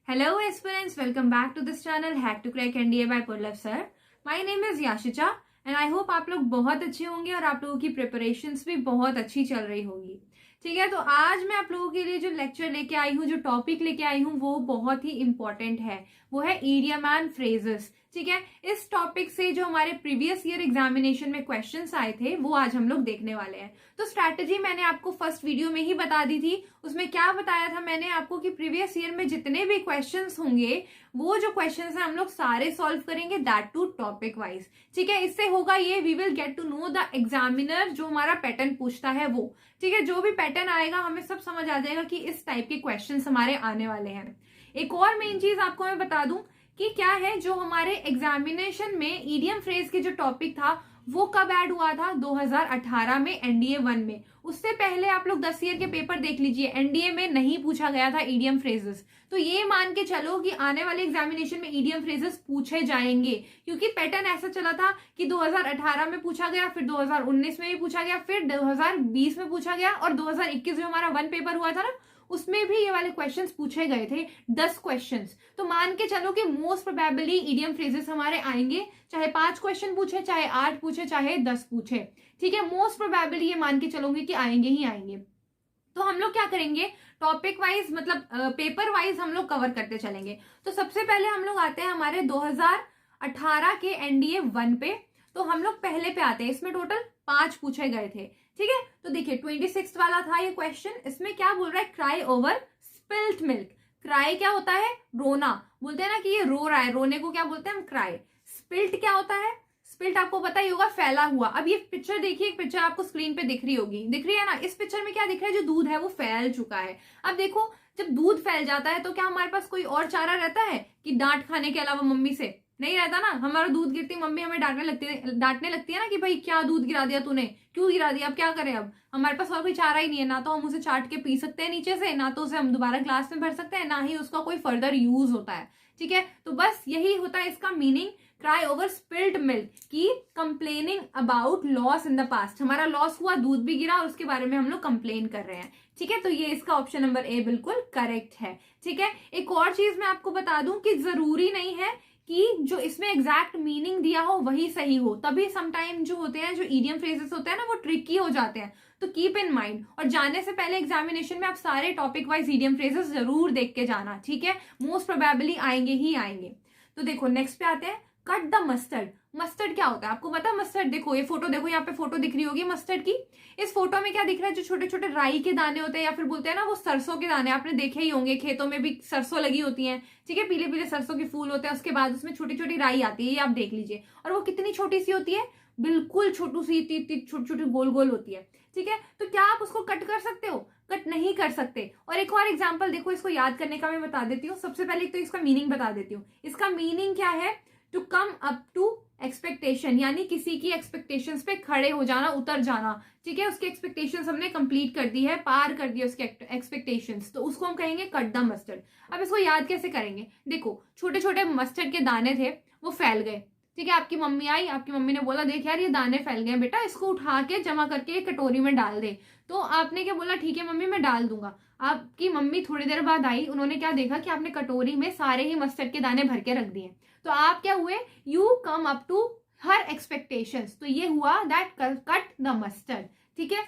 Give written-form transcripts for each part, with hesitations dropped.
Hello aspirants, welcome back to this channel Hack to Crack NDA by Purlav sir. My name is Yashicha and I hope आप लोग बहुत अच्छे होंगे और आप लोगों की प्रिपरेशंस भी बहुत अच्छी चल रही होगी। ठीक है, तो आज मैं आप लोगों के लिए जो लेक्चर लेके आई हूँ, जो टॉपिक लेके आई हूँ, वो बहुत ही इंपॉर्टेंट है। वो है इडियम एंड फ्रेजेस। ठीक है, इस टॉपिक से जो हमारे प्रीवियस ईयर एग्जामिनेशन में क्वेश्चंस आए थे वो आज हम लोग देखने वाले हैं। तो स्ट्रैटेजी मैंने आपको फर्स्ट वीडियो में ही बता दी थी। उसमें क्या बताया था मैंने आपको कि प्रीवियस ईयर में जितने भी क्वेश्चंस होंगे वो जो क्वेश्चंस हैं हम लोग सारे सॉल्व करेंगे, दैट टू टॉपिक वाइज। ठीक है, इससे होगा ये, we will get to know the examiner जो हमारा पैटर्न पूछता है वो। ठीक है, जो भी पैटर्न आएगा हमें सब समझ आ जाएगा कि इस टाइप के क्वेश्चंस हमारे आने वाले हैं। एक और मेन चीज आपको मैं बता दूं कि क्या है, जो हमारे एग्जामिनेशन में ईडियम फ्रेज के जो टॉपिक था वो कब ऐड हुआ था? 2018 में एनडीए 1 में। उससे पहले आप लोग 10 ईयर के पेपर देख लीजिए, एनडीए में नहीं पूछा गया था ईडियम फ्रेजेस। तो ये मान के चलो कि आने वाले एग्जामिनेशन में ईडियम फ्रेजेस पूछे जाएंगे, क्योंकि पैटर्न ऐसा चला था कि 2018 में पूछा गया, फिर 2019 में भी पूछा गया, फिर 2020 में पूछा गया, और 2021 जो हमारा 1 पेपर हुआ था ना, उसमें भी ये वाले क्वेश्चंस पूछे गए थे, 10 क्वेश्चंस। तो मान के चलो कि मोस्ट प्रोबेबली ईडियम फ्रेजेस हमारे आएंगे, चाहे 5 क्वेश्चन पूछे, चाहे 8 पूछे, चाहे 10 पूछे। ठीक है, मोस्ट प्रोबेबली ये मान के चलोगे कि आएंगे ही आएंगे। तो हम लोग क्या करेंगे, टॉपिक वाइज मतलब पेपर वाइज हम लोग कवर करते चलेंगे। तो सबसे पहले हम लोग आते हैं हमारे 2018 के एनडीए 1 पे। तो हम लोग पहले पे आते हैं, इसमें टोटल 5 पूछे गए थे। ठीक है, तो देखिए 26 वाला था ये क्वेश्चन। इसमें क्या बोल रहा है, cry over spilt milk. Cry क्या होता है? रोना। बोलते हैं ना कि ये रो रहा है, रोने को क्या बोलते हैं हम? क्राई। स्पिल्ट क्या होता है? स्पिल्ट आपको पता ही होगा, फैला हुआ। अब ये पिक्चर देखिए, एक पिक्चर आपको स्क्रीन पे दिख रही होगी, दिख रही है ना? इस पिक्चर में क्या दिख रहा है, जो दूध है वो फैल चुका है। अब देखो, जब दूध फैल जाता है तो क्या हमारे पास कोई और चारा रहता है कि डांट खाने के अलावा? मम्मी से नहीं रहता ना। हमारा दूध गिरती मम्मी हमें डांटने लगती है ना कि भाई क्या दूध गिरा दिया तूने, क्यों गिरा दिया, अब क्या करें? अब हमारे पास और कोई चारा ही नहीं है, ना तो हम उसे चाट के पी सकते हैं नीचे से, ना तो उसे हम दोबारा ग्लास में भर सकते हैं, ना ही उसका कोई फर्दर यूज होता है। ठीक है, तो बस यही होता है इसका meaning, cry over spilled milk, की complaining about loss in the past. हमारा लॉस हुआ, दूध भी गिरा और उसके बारे में हम लोग कंप्लेन कर रहे हैं। ठीक है, तो ये इसका ऑप्शन नंबर ए बिल्कुल करेक्ट है। ठीक है, एक और चीज मैं आपको बता दूं कि जरूरी नहीं है कि जो इसमें एग्जैक्ट मीनिंग दिया हो वही सही हो। तभी समटाइम जो होते हैं, जो ईडियम फ्रेजेस होते हैं ना, वो ट्रिकी हो जाते हैं। तो कीप इन माइंड, और जाने से पहले एग्जामिनेशन में आप सारे टॉपिक वाइज ईडियम फ्रेजेस जरूर देख के जाना। ठीक है, मोस्ट प्रोबेबली आएंगे ही आएंगे। तो देखो नेक्स्ट पे आते हैं, कट द मस्टर्ड। मस्टर्ड क्या होता है आपको पता? मस्टर्ड देखो, ये फोटो देखो, यहाँ पे फोटो दिख रही होगी मस्टर्ड की। इस फोटो में क्या दिख रहा है, जो छोटे छोटे राई के दाने होते हैं, या फिर बोलते हैं ना वो सरसों के दाने, आपने देखे ही होंगे, खेतों में भी सरसों लगी होती है। ठीक है, पीले पीले सरसों के फूल होते हैं, उसके बाद उसमें छोटी छोटी राई आती है, ये आप देख लीजिए। और वो कितनी छोटी सी होती है, बिल्कुल छोटू सी, छोटी छोटी गोल गोल होती है। ठीक है, तो क्या आप उसको कट कर सकते हो? कट नहीं कर सकते। और एक और एग्जाम्पल देखो, इसको याद करने का मैं बता देती हूँ। सबसे पहले तो इसका मीनिंग बता देती हूँ। इसका मीनिंग क्या है, to come up to expectation, यानी किसी की एक्सपेक्टेशंस पे खड़े हो जाना, उतर जाना। ठीक है, उसकी एक्सपेक्टेशंस हमने कंप्लीट कर दी है, पार कर दी है उसकी एक्सपेक्टेशंस, तो उसको हम कहेंगे कट द मस्टर्ड। अब इसको याद कैसे करेंगे, देखो छोटे छोटे मस्टर्ड के दाने थे, वो फैल गए। ठीक है, आपकी मम्मी आई, आपकी मम्मी ने बोला देख यार ये दाने फैल गए बेटा, इसको उठा के जमा करके एक कटोरी में डाल दे। तो आपने क्या बोला, ठीक है मम्मी मैं डाल दूंगा। आपकी मम्मी थोड़ी देर बाद आई, उन्होंने क्या देखा कि आपने कटोरी में सारे ही मस्टर्ड के दाने भर के रख दिए। तो आप क्या हुए, you come up to her expectations. तो ये हुआ दैट कट द मस्टर्ड। ठीक है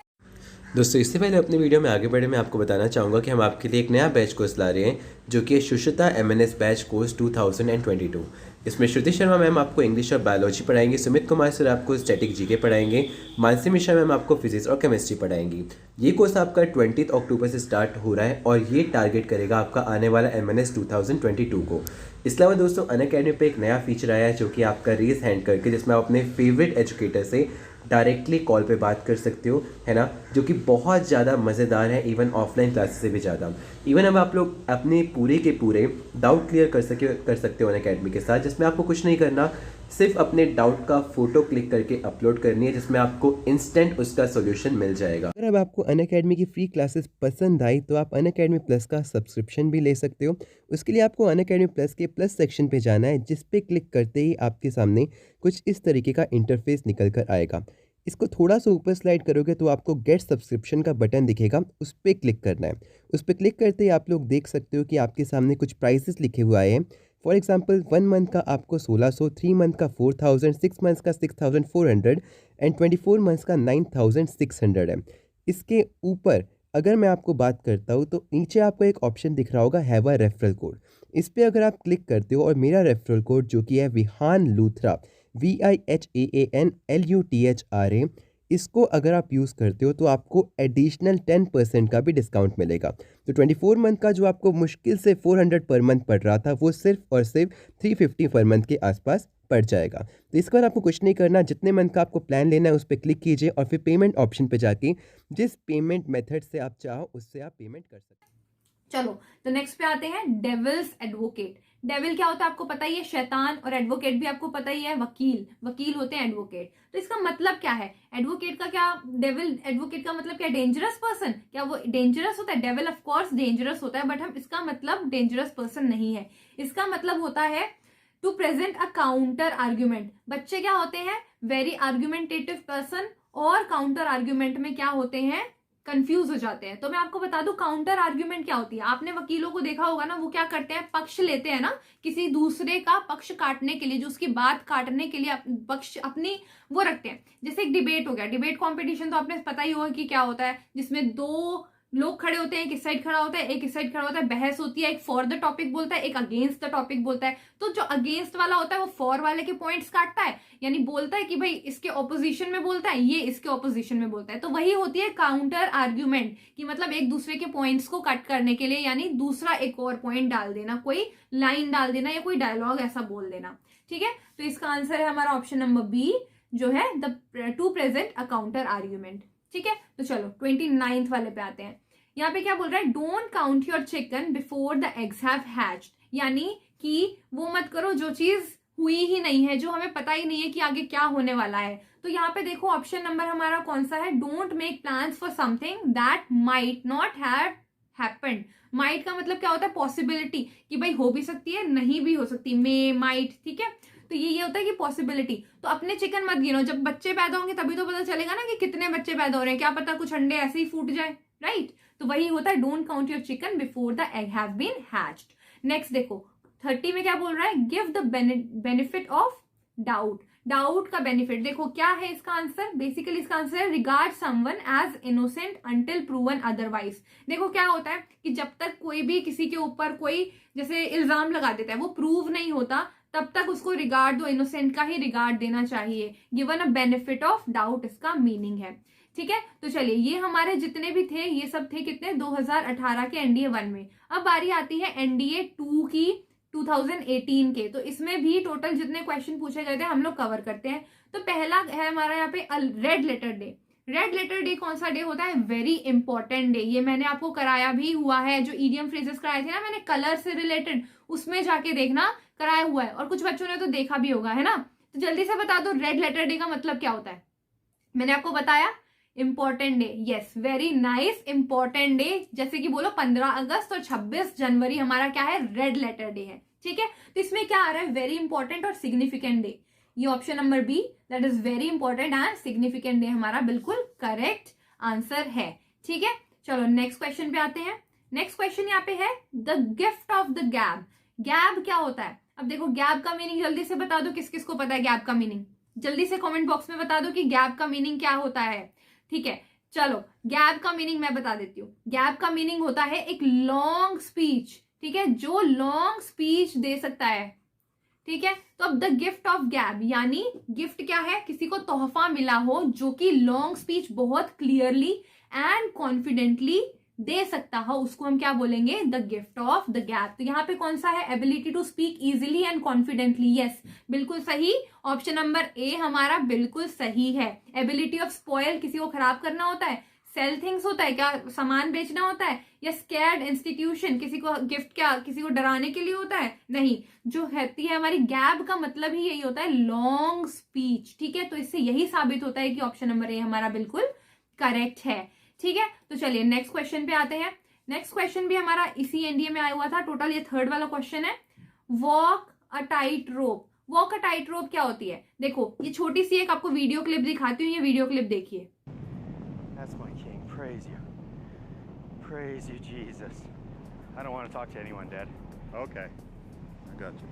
दोस्तों, इससे पहले अपने वीडियो में आगे बढ़े मैं आपको बताना चाहूँगा कि हम आपके लिए एक नया बैच कोर्स ला रहे हैं, जो कि सुश्रुता एमएनएस बैच कोर्स 2022। इसमें श्रुति शर्मा मैम आपको इंग्लिश और बायोलॉजी पढ़ाएंगे, सुमित कुमार सर आपको स्टैटिक जीके पढ़ाएंगे, मानसी मिश्रा मैम आपको फिजिक्स और केमिस्ट्री पढ़ाएंगी। ये कोर्स आपका 20 अक्टूबर से स्टार्ट हो रहा है और ये टारगेट करेगा आपका आने वाला एमएनएस 2022 को। इसके अलावा दोस्तों, अनअकैडमी पे एक नया फीचर आया है, जो कि आपका रेज हैंड करके, जिसमें आप अपने फेवरेट एजुकेटर से डायरेक्टली कॉल पे बात कर सकते हो, है ना, जो कि बहुत ज़्यादा मज़ेदार है, इवन ऑफलाइन क्लासेस से भी ज़्यादा। इवन अब आप लोग अपने पूरे के पूरे डाउट क्लियर कर सकते हो अनअकैडमी के साथ, जिसमें आपको कुछ नहीं करना, सिर्फ अपने डाउट का फोटो क्लिक करके अपलोड करनी है, जिसमें आपको इंस्टेंट उसका सोल्यूशन मिल जाएगा। अगर अब आपको अनअकैडमी की फ्री क्लासेस पसंद आई तो आप अनअकैडमी प्लस का सब्सक्रिप्शन भी ले सकते हो। उसके लिए आपको अनअकैडमी प्लस के प्लस सेक्शन पे जाना है, जिस पे क्लिक करते ही आपके सामने कुछ इस तरीके का इंटरफेस निकल कर आएगा। इसको थोड़ा सा ऊपर स्लाइड करोगे तो आपको गेट सब्सक्रिप्शन का बटन दिखेगा, उस पर क्लिक करना है। उस पर क्लिक करते ही आप लोग देख सकते हो कि आपके सामने कुछ प्राइसेस लिखे हुए आए हैं। फॉर एग्जांपल 1 मंथ का आपको 1600, 3 मंथ का 4000, 6 मंथ्स का 6400 एंड 24 मंथ्स का 9600 है। इसके ऊपर अगर मैं आपको बात करता हूँ तो नीचे आपको एक ऑप्शन दिख रहा होगा हैव अ रेफरल कोड। इस पर अगर आप क्लिक करते हो और मेरा रेफरल कोड जो कि है विहान लूथरा VIHAANLUTHRA, इसको अगर आप यूज़ करते हो तो आपको एडिशनल 10% का भी डिस्काउंट मिलेगा। तो 24 मंथ का जो आपको मुश्किल से 400 पर मंथ पड़ रहा था वो सिर्फ और सिर्फ 350 पर मंथ के आसपास पड़ जाएगा। तो इसके बाद आपको कुछ नहीं करना, जितने मंथ का आपको प्लान लेना है उस पर क्लिक कीजिए और फिर पेमेंट ऑप्शन पे जाके जिस पेमेंट मेथड से आप चाहो उससे आप पेमेंट कर सकते हैं। चलो तो नेक्स्ट पे आते हैं डेविल्स एडवोकेट। डेविल क्या होता है आपको पता ही है, शैतान, और एडवोकेट भी आपको पता ही है, वकील। वकील होते हैं एडवोकेट। तो इसका मतलब क्या है एडवोकेट का, क्या डेविल एडवोकेट का मतलब क्या, डेंजरस पर्सन? क्या वो डेंजरस होता है? डेविल ऑफ कोर्स डेंजरस होता है, बट हम इसका मतलब डेंजरस पर्सन नहीं है। इसका मतलब होता है to present a counter argument. बच्चे क्या होते हैं, वेरी आर्ग्यूमेंटेटिव पर्सन, और काउंटर आर्ग्यूमेंट में क्या होते हैं, कंफ्यूज हो जाते हैं। तो मैं आपको बता दूं काउंटर आर्ग्यूमेंट क्या होती है। आपने वकीलों को देखा होगा ना, वो क्या करते हैं, पक्ष लेते हैं ना, किसी दूसरे का पक्ष काटने के लिए, जो उसकी बात काटने के लिए पक्ष अपनी वो रखते हैं। जैसे एक डिबेट हो गया, डिबेट कंपटीशन तो आपने पता ही होगा कि क्या होता है, जिसमें दो लोग खड़े होते हैं, एक इस साइड खड़ा होता है, एक इस साइड खड़ा होता है, बहस होती है, एक फॉर द टॉपिक बोलता है, एक अगेंस्ट द टॉपिक बोलता है। तो जो अगेंस्ट वाला होता है वो फॉर वाले के पॉइंट्स काटता है, यानी बोलता है कि भाई इसके ऑपोजिशन में बोलता है, ये इसके ऑपोजिशन में बोलता है। तो वही होती है काउंटर आर्ग्यूमेंट, कि मतलब एक दूसरे के पॉइंट्स को कट करने के लिए, यानी दूसरा एक और पॉइंट डाल देना, कोई लाइन डाल देना या कोई डायलॉग ऐसा बोल देना। ठीक है, तो इसका आंसर है हमारा ऑप्शन नंबर बी, जो है the two present a counter argument. ठीक है, तो चलो 29th वाले पे आते हैं। यहाँ पे क्या बोल रहा है, don't count your chicken before the eggs have hatched, यानी कि वो मत करो जो चीज हुई ही नहीं है, जो हमें पता ही नहीं है कि आगे क्या होने वाला है। तो यहाँ पे देखो ऑप्शन नंबर हमारा कौन सा है, don't make plans for something that might not have happened. Might का मतलब क्या होता है, पॉसिबिलिटी, कि भाई हो भी सकती है, नहीं भी हो सकती, मे, माइट। ठीक है, तो ये होता है कि पॉसिबिलिटी। तो अपने चिकन मत गिनो, जब बच्चे पैदा होंगे तभी तो पता चलेगा ना कि कितने बच्चे पैदा हो रहे हैं, क्या पता कुछ अंडे ऐसे ही फूट जाए, राइट। तो वही होता है don't count your chicken before the egg have been hatched. Next देखो 30 में क्या बोल रहा है, give the benefit of doubt. Doubt का बेनिफिट देखो क्या है इसका आंसर, बेसिकली इसका आंसर है regard someone as innocent until proven otherwise. देखो क्या होता है कि जब तक कोई भी किसी के ऊपर कोई जैसे इल्जाम लगा देता है, वो प्रूव नहीं होता, तब तक उसको रिगार्ड दो, इनोसेंट का ही रिगार्ड देना चाहिए। Given a benefit of doubt इसका मीनिंग है। ठीक है, तो चलिए ये हमारे जितने भी थे ये सब थे कितने, 2018 के एनडीए 1 में। अब बारी आती है एनडीए 2 की, 2018 के। तो इसमें भी टोटल जितने क्वेश्चन पूछे गए थे हम लोग कवर करते हैं। तो पहला है हमारा यहाँ पे red letter day. Red letter day कौन सा डे होता है, वेरी इंपॉर्टेंट डे। ये मैंने आपको कराया भी हुआ है, जो ईडियम फ्रेजेस कराए थे ना मैंने कलर से रिलेटेड, उसमें जाके देखना, कराया हुआ है, और कुछ बच्चों ने तो देखा भी होगा, है ना। तो जल्दी से बता दो रेड लेटर डे का मतलब क्या होता है। मैंने आपको बताया important day, yes very nice, important day. जैसे कि बोलो 15 अगस्त और 26 जनवरी हमारा क्या है, रेड लेटर डे है। ठीक है, तो इसमें क्या आ रहा है, वेरी इंपॉर्टेंट और सिग्निफिकेंट डे। ये option number B, that is very important and significant day हमारा बिल्कुल करेक्ट आंसर है। ठीक है, चलो नेक्स्ट क्वेश्चन पे आते हैं। नेक्स्ट क्वेश्चन यहाँ पे है द गिफ्ट ऑफ द गैब। गैब क्या होता है, अब देखो गैब का मीनिंग जल्दी से बता दो, किस किस को पता है गैब का मीनिंग, जल्दी से कमेंट बॉक्स में बता दो कि गैप का मीनिंग क्या होता है। ठीक है, चलो गैप का मीनिंग मैं बता देती हूँ। गैप का मीनिंग होता है एक लॉन्ग स्पीच। ठीक है, जो लॉन्ग स्पीच दे सकता है। ठीक है, तो अब द गिफ्ट ऑफ गैप, यानी गिफ्ट क्या है, किसी को तोहफा मिला हो जो कि लॉन्ग स्पीच बहुत क्लियरली एंड कॉन्फिडेंटली दे सकता हो, उसको हम क्या बोलेंगे, the gift of the gap. तो यहाँ पे कौन सा है, ability to speak easily and confidently, yes बिल्कुल सही, ऑप्शन नंबर ए हमारा बिल्कुल सही है। एबिलिटी ऑफ स्पॉयल, किसी को खराब करना होता है, सेल थिंग्स होता है, क्या सामान बेचना होता है, या स्कैर्ड इंस्टीट्यूशन, किसी को गिफ्ट क्या किसी को डराने के लिए होता है, नहीं, जो रहती है हमारी गैप का मतलब ही यही होता है, लॉन्ग स्पीच। ठीक है, तो इससे यही साबित होता है कि ऑप्शन नंबर ए हमारा बिल्कुल करेक्ट है। ठीक है, तो चलिए नेक्स्ट क्वेश्चन पे आते हैं। नेक्स्ट क्वेश्चन भी हमारा इसी एनडीए में आया हुआ था, टोटल ये थर्ड वाला क्वेश्चन है। Walk a tight rope. Walk a tight रोप क्या होती है? देखो ये छोटी सी एक आपको वीडियो क्लिप दिखाती हूँ, ये वीडियो क्लिप देखिए। That's my king. Praise you. Praise you, Jesus. I don't want to talk to anyone, Dad. Okay, I got you.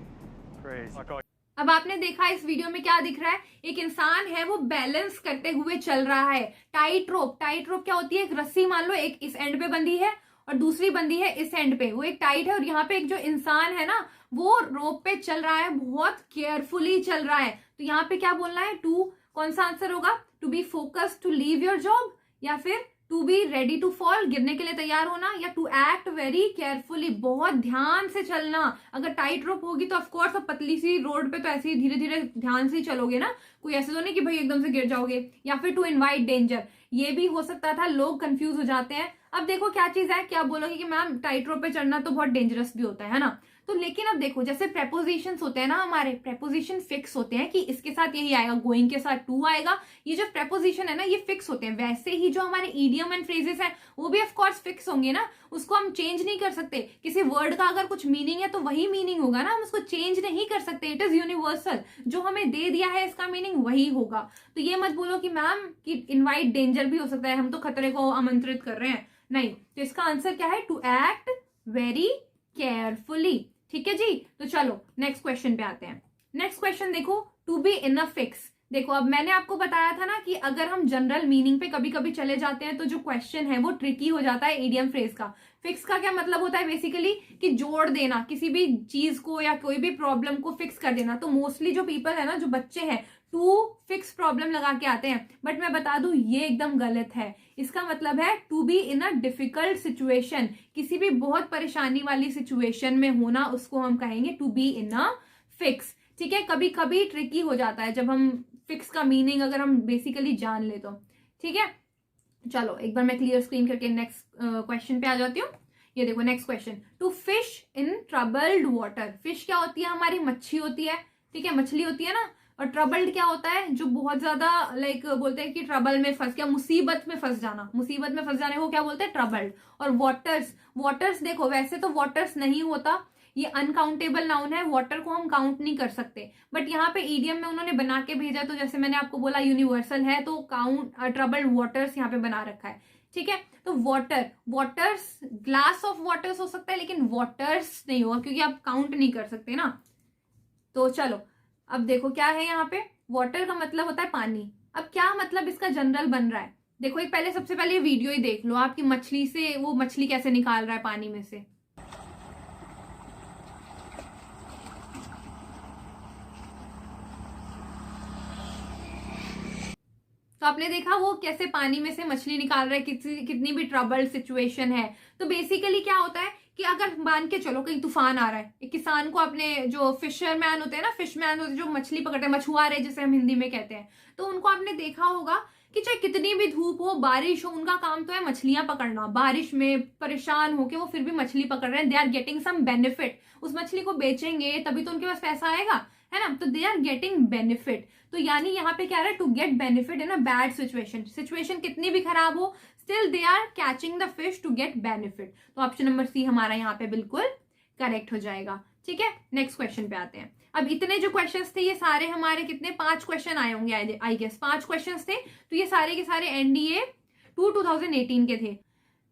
Praise you. अब आपने देखा इस वीडियो में क्या दिख रहा है, एक इंसान है वो बैलेंस करते हुए चल रहा है। टाइट रोप क्या होती है? एक रस्सी मान लो एक इस एंड पे बंधी है और दूसरी बंधी है इस एंड पे, वो एक टाइट है और यहाँ पे एक जो इंसान है ना वो रोप पे चल रहा है, बहुत केयरफुली चल रहा है। तो यहाँ पे क्या बोलना है? टू, कौन सा आंसर होगा? To be focused to leave your job, या फिर to be ready to fall, गिरने के लिए तैयार होना, या टू एक्ट वेरी केयरफुली, बहुत ध्यान से चलना। अगर टाइट रोप होगी तो ऑफकोर्स अब पतली सी रोड पे तो ऐसे ही धीरे धीरे ध्यान से ही चलोगे ना, कोई ऐसे तो नहीं कि भाई एकदम से गिर जाओगे। या फिर टू इनवाइट डेंजर, ये भी हो सकता था, लोग कंफ्यूज हो जाते हैं। अब देखो क्या चीज है, क्या बोलोगे कि मैम टाइट रोप पे चढ़ना तो बहुत डेंजरस भी होता है ना? तो लेकिन अब देखो जैसे प्रेपोजिशंस होते हैं ना, हमारे प्रेपोजिशन फिक्स होते हैं कि इसके साथ यही आएगा, गोइंग के साथ टू आएगा, ये जो प्रेपोजिशन है ना ये फिक्स होते हैं। वैसे ही जो हमारे इडियम एंड फ्रेजेस हैं वो भी ऑफ कोर्स फिक्स होंगे ना, उसको हम चेंज नहीं कर सकते। किसी वर्ड का अगर कुछ मीनिंग है तो वही मीनिंग होगा ना, हम उसको चेंज नहीं कर सकते। इट इज यूनिवर्सल, जो हमें दे दिया है इसका मीनिंग वही होगा। तो ये मत बोलो कि मैम कि इनवाइट डेंजर भी हो सकता है, हम तो खतरे को आमंत्रित कर रहे हैं, नहीं। तो इसका आंसर क्या है? To act very carefully. ठीक है जी, तो चलो नेक्स्ट क्वेश्चन पे आते हैं। नेक्स्ट क्वेश्चन देखो, to be in a fix. देखो अब मैंने आपको बताया था ना कि अगर हम जनरल मीनिंग पे कभी कभी चले जाते हैं तो जो क्वेश्चन है वो ट्रिकी हो जाता है इडियम फ्रेज का। फिक्स का क्या मतलब होता है? बेसिकली कि जोड़ देना, किसी भी चीज को या कोई भी प्रॉब्लम को फिक्स कर देना। तो मोस्टली जो पीपल है ना, जो बच्चे हैं, टू फिक्स प्रॉब्लम लगा के आते हैं, बट मैं बता दूं ये एकदम गलत है। इसका मतलब है to be in a difficult situation, किसी भी बहुत परेशानी वाली सिचुएशन में होना, उसको हम कहेंगे to be in a fix. ठीक है, कभी कभी ट्रिकी हो जाता है जब हम फिक्स का मीनिंग अगर हम बेसिकली जान ले तो। ठीक है, चलो एक बार मैं क्लियर स्क्रीन करके नेक्स्ट क्वेश्चन पे आ जाती हूँ। ये देखो next question, to fish in troubled water. Fish क्या होती है? हमारी मच्छी होती है, ठीक है, मछली होती है ना। और ट्रबल्ड क्या होता है? जो बहुत ज्यादा लाइक बोलते हैं कि ट्रबल में फंस गया, मुसीबत में फंस जाना, मुसीबत में फंस जाने को क्या बोलते हैं? ट्रबल्ड। और वाटर्स देखो वैसे तो वाटर्स नहीं होता, ये अनकाउंटेबल नाउन है, वाटर को हम काउंट नहीं कर सकते, बट यहाँ पे ईडियम में उन्होंने बना के भेजा, तो जैसे मैंने आपको बोला यूनिवर्सल है, तो काउंट ट्रबल्ड वाटर्स यहाँ पे बना रखा है। ठीक है, तो वाटर्स ग्लास ऑफ वाटर्स हो सकता है, लेकिन वाटर्स नहीं होगा क्योंकि आप काउंट नहीं कर सकते ना। तो चलो अब देखो क्या है यहाँ पे, वाटर का मतलब होता है पानी। अब क्या मतलब इसका जनरल बन रहा है? देखो एक पहले सबसे पहले वीडियो ही देख लो, आपकी मछली से वो मछली कैसे निकाल रहा है पानी में से। तो आपने देखा वो कैसे पानी में से मछली निकाल रहा है, कितनी भी ट्रबल्ड सिचुएशन है। तो बेसिकली क्या होता है कि अगर मान के चलो कहीं तूफान आ रहा है, एक किसान को अपने जो फिशरमैन होते हैं ना, फिशमैन होते हैं जो मछली पकड़ते हैं, मछुआरे जिसे हम हिंदी में कहते हैं, तो उनको आपने देखा होगा कि चाहे कितनी भी धूप हो, बारिश हो, उनका काम तो है मछलियां पकड़ना। बारिश में परेशान होके वो फिर भी मछली पकड़ रहे हैं, they are getting some benefit. उस मछली को बेचेंगे तभी तो उनके पास पैसा आएगा, है ना, तो दे आर गेटिंग बेनिफिट। तो यानी यहाँ पे क्या है? To get benefit in a bad situation कितनी भी खराब हो, still they are catching the fish to get benefit. तो ऑप्शन नंबर सी हमारा यहाँ पे बिल्कुल करेक्ट हो जाएगा। ठीक है, नेक्स्ट क्वेश्चन पे आते हैं। अब इतने जो क्वेश्चंस थे ये सारे हमारे कितने 5 क्वेश्चन आए होंगे आई गेस, 5 क्वेश्चंस थे, तो ये सारे के सारे एनडीए 2018 के थे।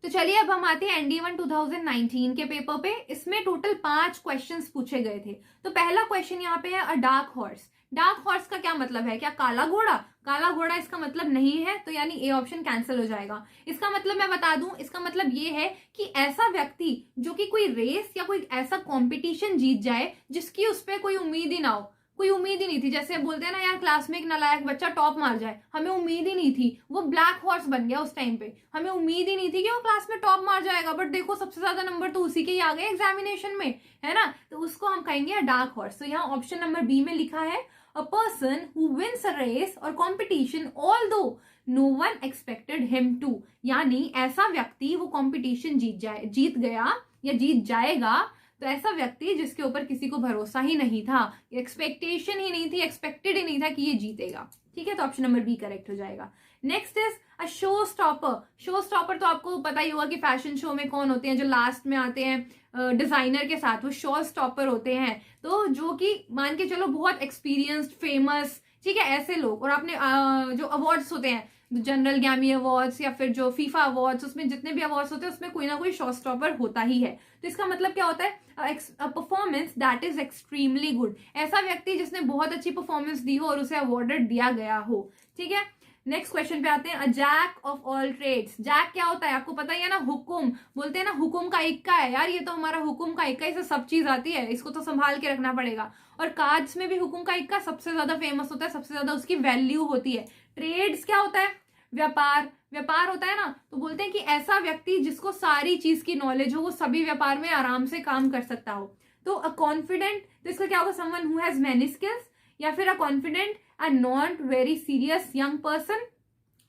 तो चलिए अब हम आते हैं एनडीए 1 2019 के पेपर पे। इसमें टोटल 5 क्वेश्चंस पूछे गए थे। तो पहला क्वेश्चन यहाँ पे है अ डार्क हॉर्स। डार्क हॉर्स का क्या मतलब है? क्या काला घोड़ा? काला घोड़ा इसका मतलब नहीं है, तो यानी ए ऑप्शन कैंसिल हो जाएगा। इसका मतलब मैं बता दूं, इसका मतलब ये है कि ऐसा व्यक्ति जो कि कोई रेस या कोई ऐसा कंपटीशन जीत जाए जिसकी उस पर कोई उम्मीद ही ना हो, कोई उम्मीद ही नहीं थी। जैसे बोलते हैं ना यार, क्लास में एक नालायक बच्चा टॉप मार जाए, हमें उम्मीद ही नहीं थी, वो ब्लैक हॉर्स बन गया उस टाइम पे, हमें उम्मीद ही नहीं थी कि वो क्लास में टॉप मार जाएगा, बट देखो सबसे ज्यादा नंबर तो उसी के ही आ गए एग्जामिनेशन में, है ना, तो उसको हम कहेंगे डार्क हॉर्स। तो यहाँ ऑप्शन नंबर बी में लिखा है a person who wins a race और competition although no one expected him to. यानी ऐसा व्यक्ति वो कॉम्पिटिशन जीत गया या जीत जाएगा, तो ऐसा व्यक्ति जिसके ऊपर किसी को भरोसा ही नहीं था, एक्सपेक्टेशन ही नहीं थी, एक्सपेक्टेड ही नहीं था कि ये जीतेगा। ठीक है, तो ऑप्शन नंबर बी करेक्ट हो जाएगा। Next is a show stopper. Show stopper तो आपको पता ही होगा कि फैशन शो में कौन होते हैं, जो लास्ट में आते हैं डिजाइनर के साथ, वो शो स्टॉपर होते हैं। तो जो कि मान के चलो बहुत एक्सपीरियंस्ड, फेमस, ठीक है, ऐसे लोग। और आपने जो अवार्ड्स होते हैं, जनरल गैमी अवार्ड्स या फिर जो फीफा अवार्ड्स, उसमें जितने भी अवार्ड्स होते हैं उसमें कोई ना कोई शो स्टॉपर होता ही है। तो इसका मतलब क्या होता है, performance that is extremely good. ऐसा व्यक्ति जिसने बहुत अच्छी परफॉर्मेंस दी हो और उसे अवार्डेड दिया गया हो, ठीक है। नेक्स्ट क्वेश्चन पे आते हैं, a jack of all trades. Jack क्या होता है आपको पता ही है ना, हुकुम बोलते हैं ना, हुकुम का इक्का है यार, ये तो हमारा हुकुम का इक्का, इसे सब चीज आती है, इसको तो संभाल के रखना पड़ेगा। और कार्ड्स में भी हुकुम का इक्का सबसे ज्यादा फेमस होता है, सबसे ज्यादा उसकी वैल्यू होती है। ट्रेड्स क्या होता है, व्यापार, व्यापार होता है ना, तो बोलते हैं कि ऐसा व्यक्ति जिसको सारी चीज की नॉलेज हो, वो सभी व्यापार में आराम से काम कर सकता हो। तो अ कॉन्फिडेंट, तो इसका क्या होगा, someone who has many skills, या फिर a confident and not very serious young person.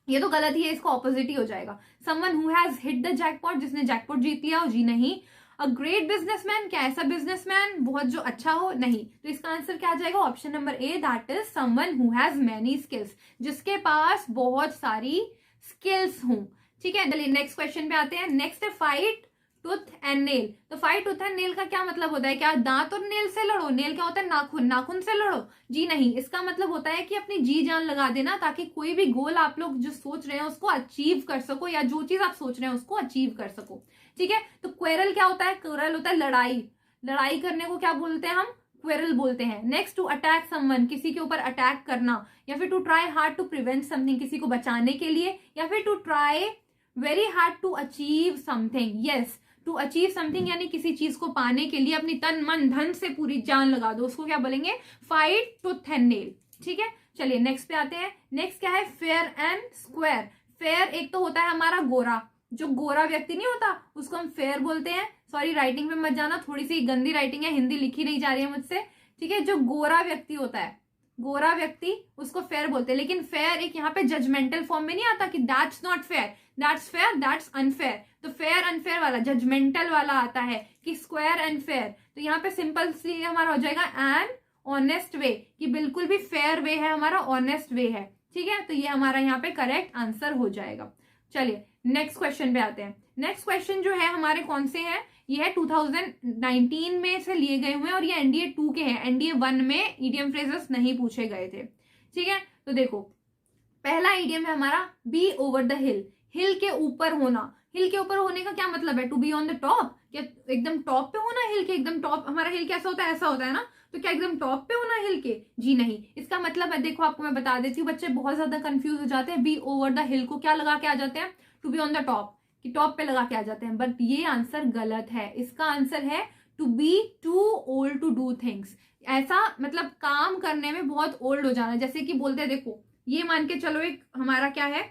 ये तो गलत ही है, इसको ऑपोजिट ही हो जाएगा। Someone who has hit the jackpot, जिसने जैकपॉट जीत लिया हो, जी नहीं। अ ग्रेट बिजनेसमैन, क्या ऐसा बिजनेसमैन बहुत जो अच्छा हो, नहीं। तो इसका आंसर क्या आ जाएगा, option number A, that is someone who has many skills, जिसके पास बहुत सारी स्किल्स हों, ठीक है। चलिए नेक्स्ट क्वेश्चन पे आते हैं। नेक्स्ट है फाइट टूथ एंड नेल। तो फाइट टूथ एंड नेल का क्या मतलब होता है, क्या दांत और नेल से लड़ो? नेल क्या होता है, नाखून, नाखून से लड़ो? जी नहीं, इसका मतलब होता है कि अपनी जी जान लगा देना, ताकि कोई भी गोल आप लोग जो सोच रहे हैं उसको अचीव कर सको, या जो चीज आप सोच रहे हैं उसको अचीव कर सको, ठीक है। तो क्वेरल क्या होता है, क्वेरल होता है लड़ाई, लड़ाई करने को क्या बोलते हैं हम, क्वेरल बोलते हैं। नेक्स्ट, टू अटैक समवन, किसी के ऊपर अटैक करना, या फिर to try hard to prevent something, किसी को बचाने के लिए, या फिर to try very hard to achieve something. Yes, to achieve something यानी किसी चीज को पाने के लिए अपनी तन मन धन से पूरी जान लगा दो, उसको क्या बोलेंगे, फाइट टूथ एंड नेल, ठीक है। चलिए नेक्स्ट पे आते हैं। नेक्स्ट क्या है, फेयर एंड स्क्वायर। फेयर एक तो होता है हमारा गोरा, जो गोरा व्यक्ति नहीं होता उसको हम फेयर बोलते हैं। सॉरी, राइटिंग पे मत जाना, थोड़ी सी गंदी राइटिंग है, हिंदी लिखी नहीं जा रही है मुझसे, ठीक है। जो गोरा व्यक्ति होता है, गोरा व्यक्ति, उसको फेयर बोलते हैं। लेकिन फेयर एक यहाँ पे जजमेंटल फॉर्म में नहीं आता कि that's not fair, that's fair, that's unfair. तो फेयर अनफेयर वाला, जजमेंटल वाला आता है कि स्क्वायर एंड फेयर। तो यहाँ पे सिंपल सी हमारा हो जाएगा एन ऑनेस्ट वे, कि बिल्कुल भी फेयर वे है हमारा, ऑनेस्ट वे है, ठीक है। तो ये हमारा यहाँ पे करेक्ट आंसर हो जाएगा। चलिए नेक्स्ट क्वेश्चन पे आते हैं। नेक्स्ट क्वेश्चन जो है हमारे कौन से हैं, ये है 2019 में से लिए गए हुए हैं, और ये NDA 2 के हैं। NDA 1 में ईडीएम फ्रेजेस नहीं पूछे गए थे, ठीक है। तो देखो, पहला ईडीएम है हमारा बी ओवर द हिल, हिल के ऊपर होना। हिल के ऊपर होने का क्या मतलब है, to be on the top, क्या एकदम टॉप पे होना, हिल के एकदम टॉप। हमारा हिल कैसा होता है, ऐसा होता है ना, तो क्या एकदम टॉप पे होना हिल के, जी नहीं। इसका मतलब है, देखो आपको मैं बता देती हूँ, बच्चे बहुत ज्यादा कंफ्यूज हो जाते हैं। बी ओवर द हिल को क्या लगा के आ जाते हैं, to be on the top, कि टॉप पे लगा के आ जाते हैं, बट ये आंसर गलत है। इसका आंसर है to be too old to do things. ऐसा मतलब काम करने में बहुत ओल्ड हो जाना। जैसे कि बोलते हैं, देखो ये मान के चलो, एक हमारा क्या है,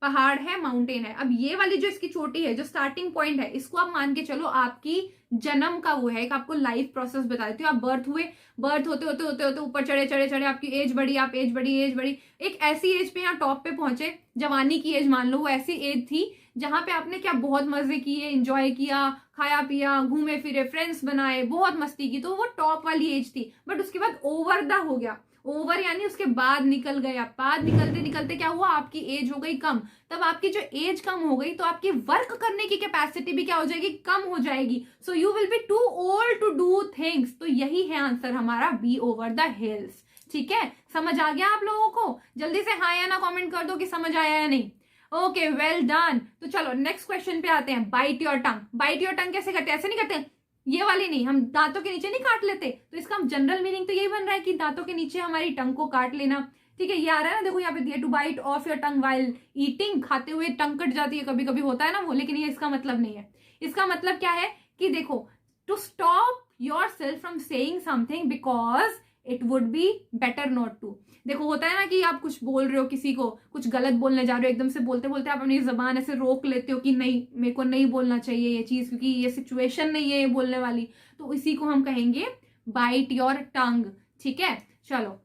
पहाड़ है, माउंटेन है। अब ये वाली जो इसकी चोटी है, जो स्टार्टिंग पॉइंट है, इसको आप मान के चलो आपकी जन्म का वो है। एक आपको लाइफ प्रोसेस बता देती हूँ। आप बर्थ हुए, बर्थ होते होते होते होते ऊपर चढ़े चढ़े चढ़े, आपकी एज बढ़ी, आप एज बढ़ी, एज बढ़ी, एक ऐसी एज पे यहाँ टॉप पे पहुंचे, जवानी की एज मान लो, वो ऐसी एज थी जहां पे आपने क्या बहुत मजे किए, एंजॉय किया, खाया पिया, घूमे फिरे, फ्रेंड्स बनाए, बहुत मस्ती की, तो वो टॉप वाली एज थी। बट उसके बाद ओवर द हो गया, ओवर यानी उसके बाद निकल गया, बाद निकलते निकलते क्या हुआ, आपकी एज हो गई कम। तब आपकी जो एज कम हो गई तो आपकी वर्क करने की कैपेसिटी भी क्या हो जाएगी, कम हो जाएगी। So you will be too old to do things. तो यही है आंसर हमारा, बी ओवर द हिल्स, ठीक है। समझ आ गया आप लोगों को? जल्दी से हाँ या ना कमेंट कर दो कि समझ आया या नहीं। Okay, well done. तो चलो नेक्स्ट क्वेश्चन पे आते हैं। Bite your tongue. Bite your tongue कैसे करते हैं, ऐसे नहीं करते, ये वाली नहीं, हम दांतों के नीचे नहीं काट लेते। तो इसका जनरल मीनिंग तो यही बन रहा है कि दांतों के नीचे हमारी टंग को काट लेना, ठीक है। ये आ रहा है ना, देखो यहाँ पे दिया, to bite off your tongue while eating. खाते हुए टंग कट जाती है, कभी कभी होता है ना वो, लेकिन ये इसका मतलब नहीं है। इसका मतलब क्या है कि देखो, to stop yourself from saying something because it would be better not to. देखो होता है ना कि आप कुछ बोल रहे हो, किसी को कुछ गलत बोलने जा रहे हो, एकदम से बोलते बोलते आप अपनी जबान ऐसे रोक लेते हो कि नहीं, मेरे को नहीं बोलना चाहिए ये चीज, क्योंकि ये सिचुएशन नहीं है ये बोलने वाली। तो इसी को हम कहेंगे बाइट योर टंग, ठीक है। चलो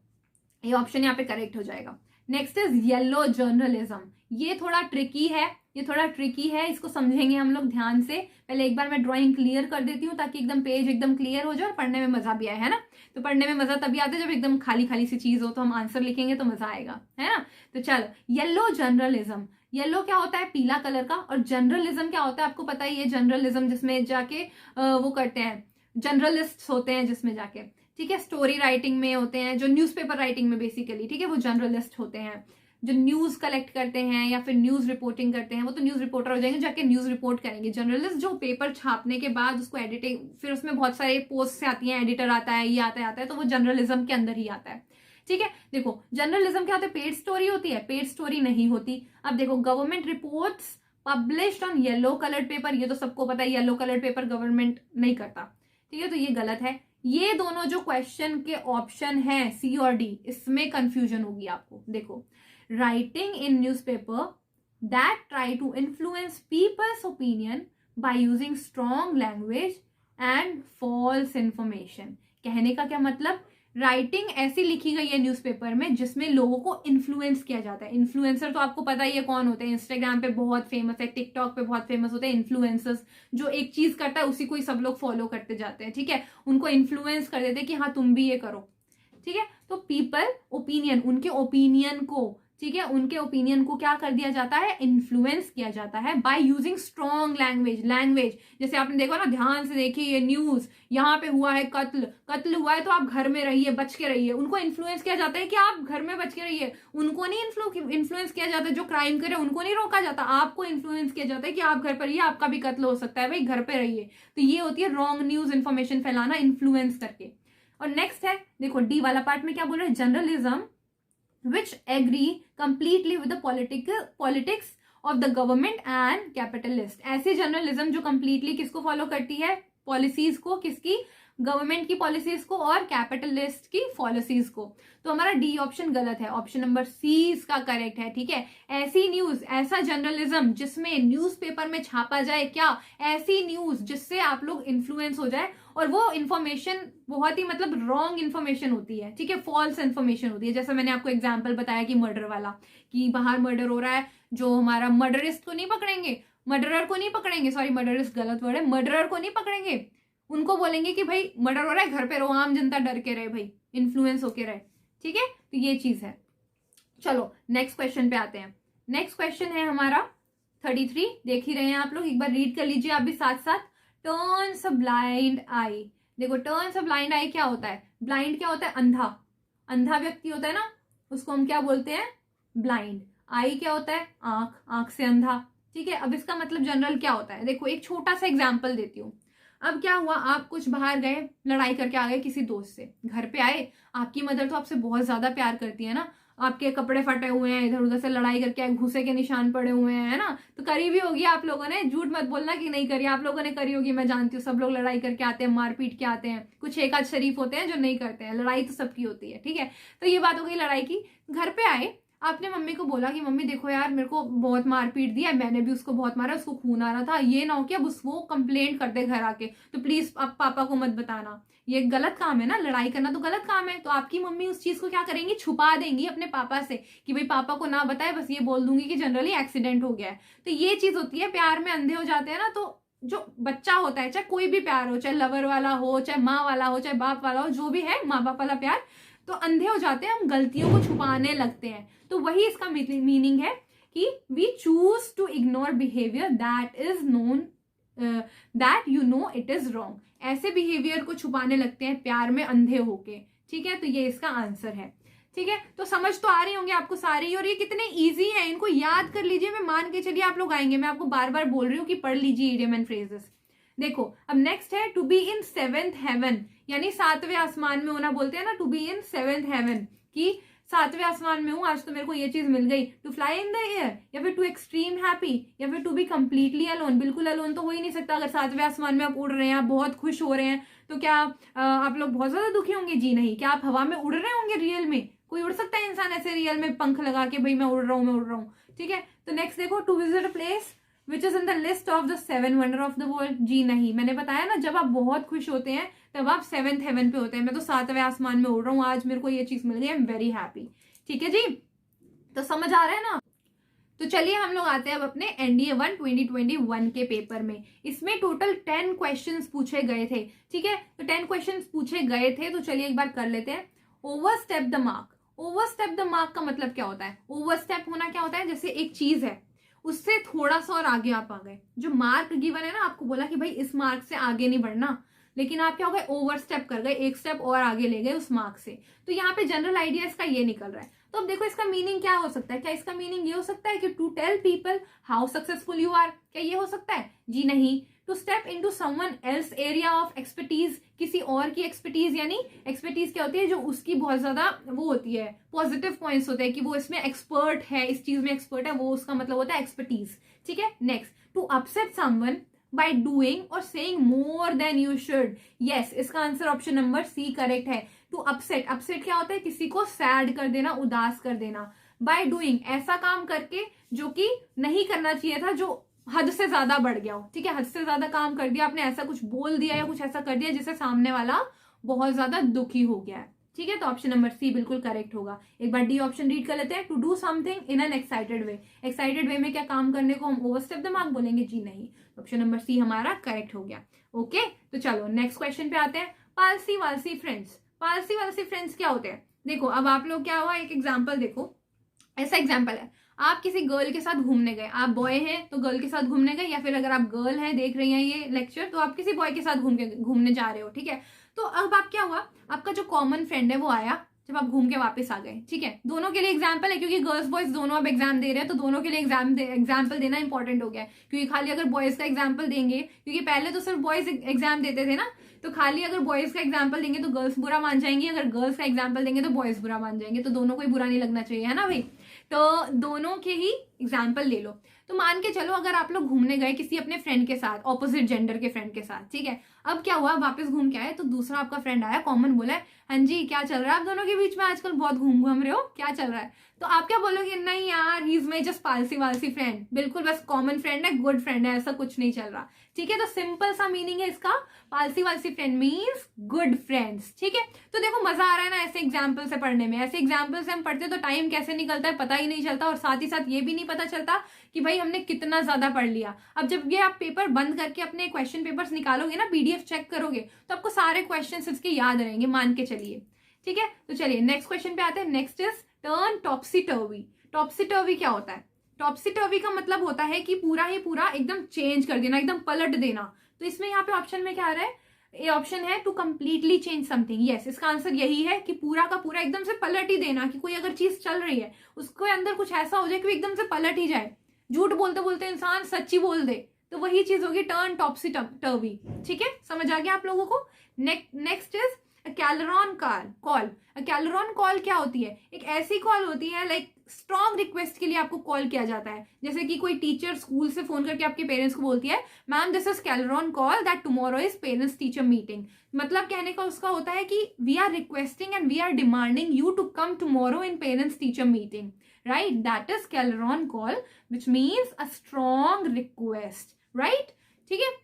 ये ऑप्शन यहाँ पे करेक्ट हो जाएगा। Next is yellow journalism. ये थोड़ा ट्रिकी है, ये थोड़ा ट्रिकी है, इसको समझेंगे हम लोग ध्यान से। पहले एक बार मैं ड्राइंग क्लियर कर देती हूँ ताकि एकदम पेज एकदम क्लियर हो जाए और पढ़ने में मजा भी आए, है ना। तो पढ़ने में मजा तभी आता है जब एकदम खाली खाली सी चीज हो, तो हम आंसर लिखेंगे तो मजा आएगा, है ना। तो चलो, येलो जर्नलिज्म। येलो क्या होता है? पीला कलर का। और जर्नलिज्म क्या होता है? आपको पता ही है, जर्नलिज्म जिसमें जाके वो करते हैं, जर्नलिस्ट होते हैं जिसमें जाके, ठीक है, स्टोरी राइटिंग में होते हैं, जो न्यूज़पेपर राइटिंग में बेसिकली, ठीक है, वो जर्नलिस्ट होते हैं। जो न्यूज कलेक्ट करते हैं या फिर न्यूज रिपोर्टिंग करते हैं, वो तो न्यूज रिपोर्टर हो जाएंगे, जाके न्यूज रिपोर्ट करेंगे। जर्नलिस्ट जो पेपर छापने के बाद उसको एडिटिंग, फिर उसमें बहुत सारे पोस्ट आती हैं, एडिटर आता है, ये आता है, तो वो जर्नलिज्म के अंदर ही आता है, ठीक है। देखो, जर्नलिज्म क्या होता है? पेड स्टोरी होती है? पेड स्टोरी नहीं होती। अब देखो, government reports published on yellow coloured paper, ये तो सबको पता है, येलो कलर्ड पेपर गवर्नमेंट नहीं करता, ठीक है, तो ये गलत है। ये दोनों जो क्वेश्चन के ऑप्शन है सी और डी, इसमें कंफ्यूजन होगी आपको। देखो, writing in newspaper that try to influence people's opinion by using strong language and false information. कहने का क्या मतलब? राइटिंग ऐसी लिखी गई है न्यूज़पेपर में जिसमें लोगों को इन्फ्लुएंस किया जाता है। इन्फ्लुएंसर तो आपको पता ही है कौन होते हैं, इंस्टाग्राम पे बहुत फेमस है, टिकटॉक पे बहुत फेमस होते हैं इन्फ्लुएंसर्स। जो एक चीज करता है उसी को ही सब लोग फॉलो करते जाते हैं, ठीक है, उनको इन्फ्लुएंस कर देते हैं कि हाँ तुम भी ये करो, ठीक है। तो पीपल ओपिनियन, उनके ओपिनियन को, ठीक है, उनके ओपिनियन को क्या कर दिया जाता है? इन्फ्लुएंस किया जाता है बाय यूजिंग स्ट्रॉन्ग लैंग्वेज। जैसे आपने देखो ना, ध्यान से देखिए, ये न्यूज, यहाँ पे हुआ है कत्ल हुआ है, तो आप घर में रहिए, बच के रहिए। उनको इन्फ्लुएंस किया जाता है कि आप घर में बच के रहिए। उनको नहीं इन्फ्लुएंस किया जाता है, जो क्राइम करे उनको नहीं रोका जाता, आपको इन्फ्लुएंस किया जाता है कि आप घर पर रहिए, आपका भी कत्ल हो सकता है, भाई घर पे रहिए। तो ये होती है रॉन्ग न्यूज इन्फॉर्मेशन फैलाना, इन्फ्लुएंस करके। और नेक्स्ट है, देखो डी वाला पार्ट में क्या बोल रहे हैं? Journalism which agree completely with the politics of the government and capitalist। ऐसी जर्नलिज्म जो completely किसको फॉलो करती है? पॉलिसीज को, किसकी? गवर्नमेंट की पॉलिसीज को और कैपिटलिस्ट की पॉलिसीज को। तो हमारा डी ऑप्शन गलत है, ऑप्शन नंबर सी इसका करेक्ट है, ठीक है। ऐसी न्यूज, ऐसा जर्नलिज्म जिसमें न्यूज़पेपर में छापा जाए, क्या? ऐसी न्यूज जिससे आप लोग इन्फ्लुएंस हो जाए, और वो इन्फॉर्मेशन बहुत ही मतलब रॉन्ग इन्फॉर्मेशन होती है, ठीक है, फॉल्स इन्फॉर्मेशन होती है। जैसे मैंने आपको एग्जाम्पल बताया कि मर्डर वाला, कि बाहर मर्डर हो रहा है, जो हमारा मर्डरिस्ट को नहीं पकड़ेंगे, मर्डरर को नहीं पकड़ेंगे, सॉरी मर्डरिस्ट गलत वर्ड है, मर्डरर को नहीं पकड़ेंगे, उनको बोलेंगे कि भाई मर्डर हो रहा है, घर पे रहो, आम जनता डर के रहे, भाई इन्फ्लुएंस होके रहे, ठीक है। तो ये चीज है। चलो नेक्स्ट क्वेश्चन पे आते हैं। नेक्स्ट क्वेश्चन है हमारा 33, देख ही रहे हैं आप लोग, एक बार रीड कर लीजिए आप भी साथ साथ। टर्न्स अ ब्लाइंड आई। देखो, टर्न्स अ ब्लाइंड आई क्या होता है? ब्लाइंड क्या होता है? अंधा, अंधा व्यक्ति होता है ना, उसको हम क्या बोलते हैं? ब्लाइंड। आई क्या होता है? आंख, आंख से अंधा, ठीक है। अब इसका मतलब जनरल क्या होता है? देखो एक छोटा सा एग्जाम्पल देती हूँ। अब क्या हुआ, आप कुछ बाहर गए, लड़ाई करके आ गए किसी दोस्त से, घर पे आए, आपकी मदर तो आपसे बहुत ज्यादा प्यार करती है ना, आपके कपड़े फटे हुए हैं, इधर उधर से लड़ाई करके आए, घुसे के निशान पड़े हुए हैं, है ना, तो करी भी होगी आप लोगों ने, झूठ मत बोलना कि नहीं करी, आप लोगों ने करी होगी, मैं जानती हूँ। सब लोग लड़ाई करके आते हैं, मारपीट के आते हैं, कुछ एक आध शरीफ होते हैं जो नहीं करते हैं, लड़ाई तो सबकी होती है, ठीक है। तो ये बात हो गई लड़ाई की। घर पे आए, आपने मम्मी को बोला कि मम्मी देखो यार, मेरे को बहुत मारपीट दिया, मैंने भी उसको बहुत मारा, उसको खून आ रहा था, ये ना हो कि अब वो कंप्लेंट कर दे घर आके, तो प्लीज आप पापा को मत बताना। ये गलत काम है ना, लड़ाई करना तो गलत काम है। तो आपकी मम्मी उस चीज को क्या करेंगी? छुपा देंगी अपने पापा से, कि भाई पापा को ना बताए, बस ये बोल दूंगी कि जनरली एक्सीडेंट हो गया है। तो ये चीज होती है, प्यार में अंधे हो जाते हैं ना। तो जो बच्चा होता है, चाहे कोई भी प्यार हो, चाहे लवर वाला हो, चाहे माँ वाला हो, चाहे बाप वाला हो, जो भी है माँ बाप वाला प्यार, तो अंधे हो जाते हैं, हम गलतियों को छुपाने लगते हैं। तो वही इसका मीनिंग है कि we choose to ignore behaviour that is known that you know it is wrong. ऐसे बिहेवियर को छुपाने लगते हैं प्यार में अंधे होके, ठीक है। तो ये इसका आंसर है, ठीक है। तो समझ तो आ रही होंगे आपको सारी, और ये कितने इजी है, इनको याद कर लीजिए, मैं मान के चलिए आप लोग आएंगे। मैं आपको बार बार बोल रही हूँ कि पढ़ लीजिए इडियम एंड फ्रेजेस। देखो अब नेक्स्ट है to be in seventh heaven, यानी सातवें आसमान में होना बोलते हैं ना, to be in seventh heaven, कि सातवें आसमान में हूं, आज तो मेरे को ये चीज मिल गई। To fly in the air, या फिर टू एक्सट्रीम हैप्पी, या फिर टू बी कंप्लीटली अलोन। बिल्कुल अलोन तो हो ही नहीं सकता। अगर सातवें आसमान में आप उड़ रहे हैं, आप बहुत खुश हो रहे हैं, तो क्या आप लोग बहुत ज्यादा दुखी होंगे? जी नहीं। क्या आप हवा में उड़ रहे होंगे रियल में? कोई उड़ सकता है इंसान ऐसे रियल में पंख लगा के, भाई मैं उड़ रहा हूँ, मैं उड़ रहा हूँ, ठीक है। तो नेक्स्ट देखो, to visit a place which is in the list of the 7 wonder of the world. जी नहीं। मैंने बताया ना, जब आप बहुत खुश होते हैं तब आप 7th हेवन पे होते हैं। मैं तो 7वें आसमान में उड़ रहा हूँ, आज मेरे को ये चीज मिल गई, आई एम वेरी हैप्पी, ठीक है जी। तो समझ आ रहा है ना। तो चलिए हम लोग आते हैं अब अपने NDA 1 2021 के पेपर में। इसमें टोटल 10 क्वेश्चंस पूछे गए थे, ठीक है। तो 10 क्वेश्चंस पूछे गए थे, तो चलिए एक बार कर लेते हैं। Overstep the mark. Overstep the mark का मतलब क्या होता है? ओवरस्टेप होना क्या होता है, जैसे एक चीज है उससे थोड़ा सा और आगे आप आ गए। जो मार्क गिवन है ना, आपको बोला कि भाई इस मार्क से आगे नहीं बढ़ना, लेकिन आप क्या हो गए, ओवर स्टेप कर गए, एक स्टेप और आगे ले गए उस मार्क से। तो यहाँ पे जनरल आइडिया इसका ये निकल रहा है। तो अब देखो इसका मीनिंग क्या हो सकता है। क्या इसका मीनिंग ये हो सकता है कि to tell people how successful you are, क्या ये हो सकता है? जी नहीं। To step into someone else area of expertise, किसी और की एक्सपर्टीज, यानी एक्सपर्टीज क्या होती है, जो उसकी बहुत ज्यादा वो होती है, पॉजिटिव पॉइंट्स होते हैं कि वो इसमें एक्सपर्ट है, इस चीज में एक्सपर्ट है, वो उसका मतलब होता है एक्सपर्टीज, ठीक है। Next, to upset someone by doing or saying more than you should. Yes, इसका answer option number C correct है। टू अपसेट, अपसेट क्या होता है, किसी को सैड कर देना, उदास कर देना। by doing, ऐसा काम करके जो कि नहीं करना चाहिए था, जो हद से ज्यादा बढ़ गया हो, ठीक है। हद से ज्यादा काम कर दिया आपने, ऐसा कुछ बोल दिया या कुछ ऐसा कर दिया जिससे सामने वाला बहुत ज्यादा दुखी हो गया है, ठीक है। तो ऑप्शन नंबर सी बिल्कुल करेक्ट होगा। एक बार डी ऑप्शन रीड कर लेते हैं। To do something in an excited way. Excited way में क्या काम करने को हम ओवरस्टेप द मार्क बोलेंगे? जी नहीं। ऑप्शन नंबर सी हमारा करेक्ट हो गया। ओके, तो चलो नेक्स्ट क्वेश्चन पे आते हैं। Palsy walsy friends. Palsy walsy friends क्या होते हैं? देखो अब आप लोग क्या हुआ, एक एग्जाम्पल देखो। ऐसा एग्जाम्पल है, आप किसी गर्ल के साथ घूमने गए, आप बॉय हैं तो गर्ल के साथ घूमने गए, या फिर अगर आप गर्ल हैं देख रही हैं ये लेक्चर, तो आप किसी बॉय के साथ घूमने जा रहे हो, ठीक है। तो अब आप क्या हुआ, आपका जो कॉमन फ्रेंड है वो आया जब आप घूम के वापस आ गए, ठीक है। दोनों के लिए एग्जाम्पल है, क्योंकि गर्ल्स बॉयज दोनों अब एग्जाम दे रहे हैं, तो दोनों के लिए एग्जाम्पल देना इंपॉर्टेंट हो गया है। क्योंकि खाली अगर बॉयज का एग्जाम्पल देंगे, क्योंकि पहले तो सिर्फ बॉयज एग्जाम देते थे ना, तो खाली अगर बॉयज का एग्जाम्पल देंगे तो गर्ल्स बुरा मान जाएंगी, अगर गर्ल्स का एग्जाम्पल देंगे तो बॉयज बुरा मान जाएंगे। तो दोनों को ही बुरा नहीं लगना चाहिए, है ना भाई। तो दोनों के ही एग्जाम्पल ले लो। तो मान के चलो अगर आप लोग घूमने गए किसी अपने फ्रेंड के साथ, ऑपोजिट जेंडर के फ्रेंड के साथ, ठीक है। अब क्या हुआ, वापस घूम के आए तो दूसरा आपका फ्रेंड आया, कॉमन बोला है, हाँ जी क्या चल रहा है आप दोनों के बीच में आजकल, बहुत घूम रहे हो, क्या चल रहा है? तो आप क्या बोलोगे? नहीं यार, he is my just palsy walsy friend, बिल्कुल बस कॉमन फ्रेंड है, गुड फ्रेंड है, ऐसा कुछ नहीं चल रहा, ठीक है। तो सिंपल सा मीनिंग है इसका, palsy walsy friend means good friends, ठीक है। तो देखो मजा आ रहा है ना ऐसे एग्जाम्पल से पढ़ने में। ऐसे एग्जाम्पल से हम पढ़ते तो टाइम कैसे निकलता है पता ही नहीं चलता, और साथ ही साथ ये भी नहीं पता चलता कि भाई हमने कितना ज्यादा पढ़ लिया। अब जब ये आप पेपर बंद करके अपने क्वेश्चन पेपर्स निकालोगे ना, PDF चेक करोगे, तो आपको सारे क्वेश्चन इसके याद रहेंगे, मान के चलिए, ठीक है। तो चलिए नेक्स्ट क्वेश्चन पे आते हैं। Next is turn topsy turvy. Topsy turvy क्या होता है? टॉप्सी टर्वी का मतलब होता है कि पूरा ही पूरा एकदम चेंज कर देना, एकदम पलट देना। तो इसमें यहाँ पे ऑप्शन में क्या आ रहा है? ये ऑप्शन है to completely change something. Yes, इसका आंसर यही है कि पूरा का पूरा एकदम से पलट ही देना, कि कोई अगर चीज चल रही है उसके अंदर कुछ ऐसा हो जाए कि एकदम से पलट ही जाए, झूठ बोलते बोलते इंसान सच्ची बोल दे, तो वही चीज होगी टर्न टॉप्सी टर्वी, ठीक है। समझ आ गया आप लोगों को? Next is clarion call. Clarion call क्या होती है? एक ऐसी कॉल होती है, लाइक स्ट्रॉन्ग रिक्वेस्ट के लिए आपको कॉल किया जाता है। जैसे कि कोई टीचर स्कूल से फोन करके आपके पेरेंट्स को बोलती है, ma'am this is clarion call that tomorrow is parents teacher meeting. मतलब कहने का उसका होता है कि we are requesting and we are demanding you to come tomorrow in parents teacher meeting, right? That is clarion call which means a strong request, right? ठीक है,